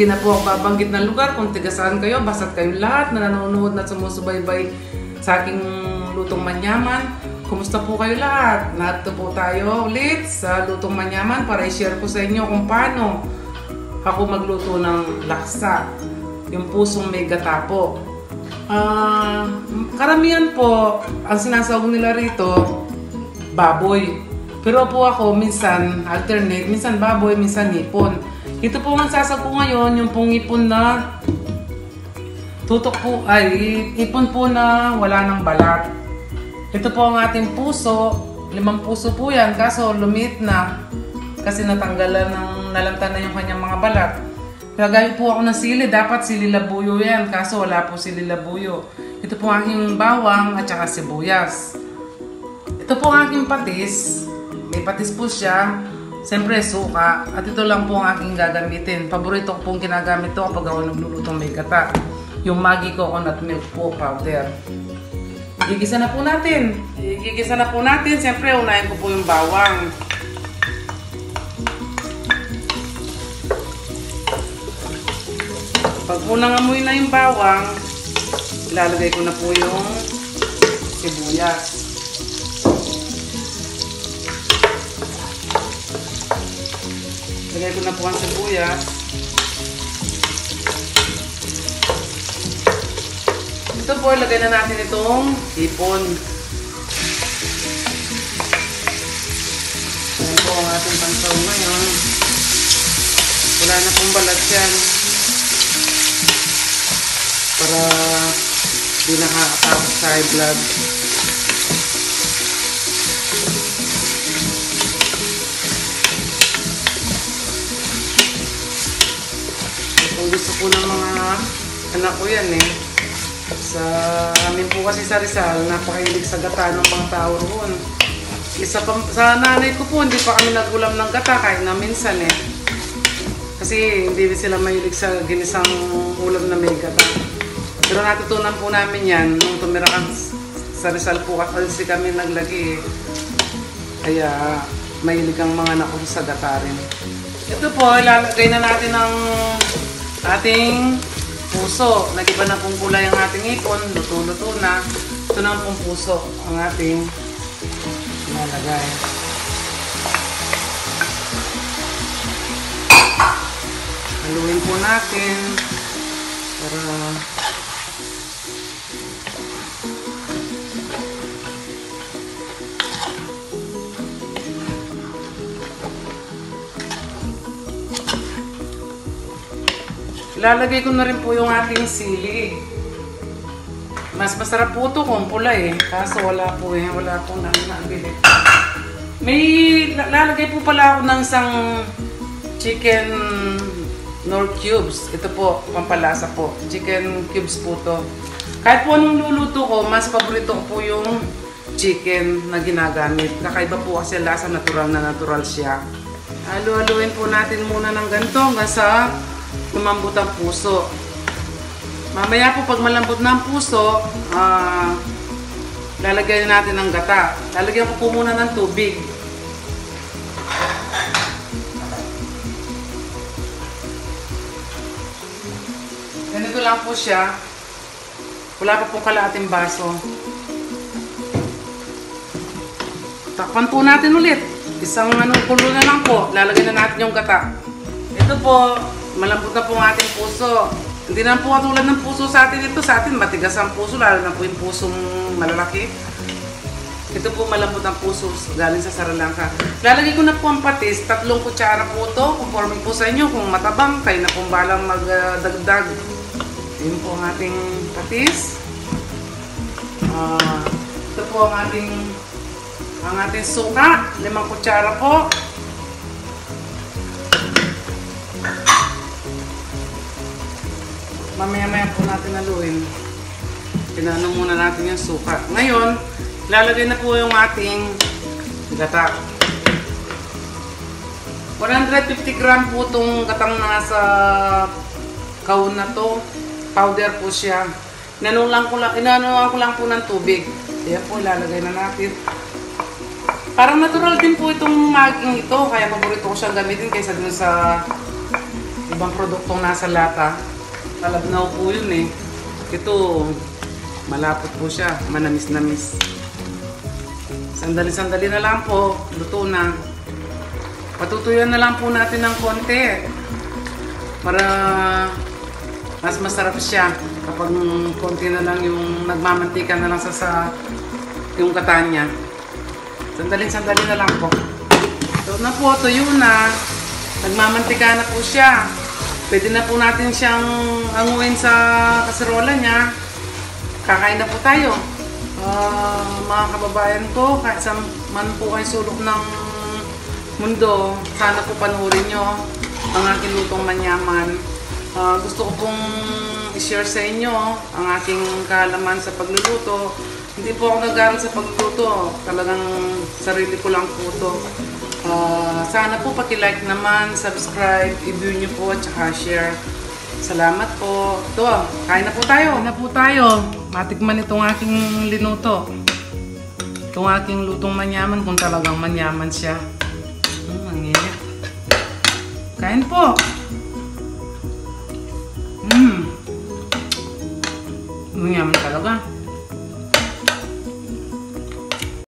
Hindi na po ako babanggit ng lugar kung tiga saan kayo, basta't kayong lahat na nanonood at sumusubaybay sa aking Lutong Manyaman. Kumusta po kayo lahat? Narito po tayo ulit sa Lutong Manyaman para i-share ko sa inyo kung paano ako magluto ng laksa, yung pusong may gata po. Karamihan po, ang sinasawag nila rito, baboy. Pero po ako, minsan alternate, minsan baboy, minsan hipon. Ito po ang sasag ko ngayon, yung pong ipon na tutok po, ay ipon po na wala ng balat. Ito po ang ating puso, 5 puso po yan, kaso lumit na kasi natanggalan ng nalantan na yung kanyang mga balat. Lagay po ako ng sili, dapat sili labuyo yan, kaso wala po sili labuyo. Ito po ang aking bawang at saka sibuyas. Ito po ang aking patis, may patis po siya. Siyempre, suka. At ito lang po ang aking gagamitin. Paborito ko pong ginagamit ito kapag ako naglulutong may gata. Yung Maggi coconut milk po powder. Igigisa na po natin. Igigisa na po natin. Siyempre, unahin ko po yung bawang. Pag po nangamoy na yung bawang, ilalagay ko na po yung sibuyas. Lagay ko na po ang sibuyas. Ito po, lagay na natin itong hipon. Ayan po ang ating pansaw ngayon. Wala na pong balat yan. Para di nakakatakot sa high blood. Gusto po ng mga anak ko yan eh. Sa amin po kasi sa Rizal, napakahilig sa gata ng mga tao roon. Sa nanay ko po, hindi pa kami nagulam ng gata kahit na minsan eh. Kasi hindi sila mahilig sa ginisang ulam na may gata. Pero natutunan po namin yan nung tumira kami sa Rizal po kasi kami naglagi eh. Kaya mahilig ang mga anak ko sa gata rin. Ito po, ilalagay na natin ang ating puso. Nag-iba na pong kulay ang ating ipon. Luto-luto na. Ito na pong puso ang ating nalagay. Haluin po natin para ilalagay ko na rin po yung ating sili. Mas masarap po ito kung pula eh. Kaso wala po eh. Wala po nabili. May lalagay po pala ako ng isang chicken nor cubes. Ito po, pampalasa po. Chicken cubes po to. Kahit po anong luluto ko, mas paborito ko po yung chicken na ginagamit. Kakaiba po kasi lasa, natural na natural siya. Halu-haluin po natin muna ng ganito hanggang sa lumambot ang puso. Mamaya po pag malambot na ang puso, lalagyan natin ng gata. Lalagyan ko po muna ng tubig. Ganito lang po siya. Wala pa pong kalahating baso. Takpan po natin ulit. Isang kulo na lang po. Lalagyan na natin yung gata. Ito po, malambot na po ang ating puso. Hindi na po katulad ng puso sa atin ito. Sa atin matigas ang puso, lalo na po yung pusong malalaki. Ito po malambot ang puso galing sa Sri Lanka. Lalagay ko na po ang patis. 3 kutsara po ito. Conforme po sa inyo. Kung matabang, kayo na pong balang magdagdag. Yun po ang ating patis. Ito po ang ating suka. 5 kutsara po. Mamaya-maya po natin haluin. Pinanong muna natin yung suka. Ngayon, lalagay na po yung ating gata. 150 gram po itong gatang nasa kahon na to. Powder po siya. Inanuhan ko lang po ng tubig. Kaya po, ilalagay na natin. Parang natural din po itong maging ito. Kaya paborito ko siyang gamitin kaysa dun sa ibang produktong nasa lata. Kalabnaw po yun eh. Ito, malapot po siya, manamis-namis. Sandali-sandali na lang po, luto na. Patutuyan na lang po natin ng konti para mas masarap siya kapag konti na lang yung nagmamantika na lang sa yung kata niya. Sandali-sandali na lang po. So na po, tuyo na. Nagmamantika na po siya. Pwede na po natin siyang anguin sa kaserola niya. Kakain na po tayo. Mga kababayan ko, kahit saan man po kayo sulok ng mundo, sana po panoorin nyo ang aking lutong manyaman. Gusto ko pong i-share sa inyo ang aking kaalaman sa pagluluto. Hindi po ako nag-aaral sa pagluluto, talagang sarili ko lang po ito. Sana po paki-like naman, subscribe, i-view nyo po at saka share. Salamat po. Ito, kain na po tayo. Kain na po tayo. Matikman itong aking linuto. Itong aking lutong manyaman kung talagang manyaman siya. Manginit. Kain po. Manyaman talaga.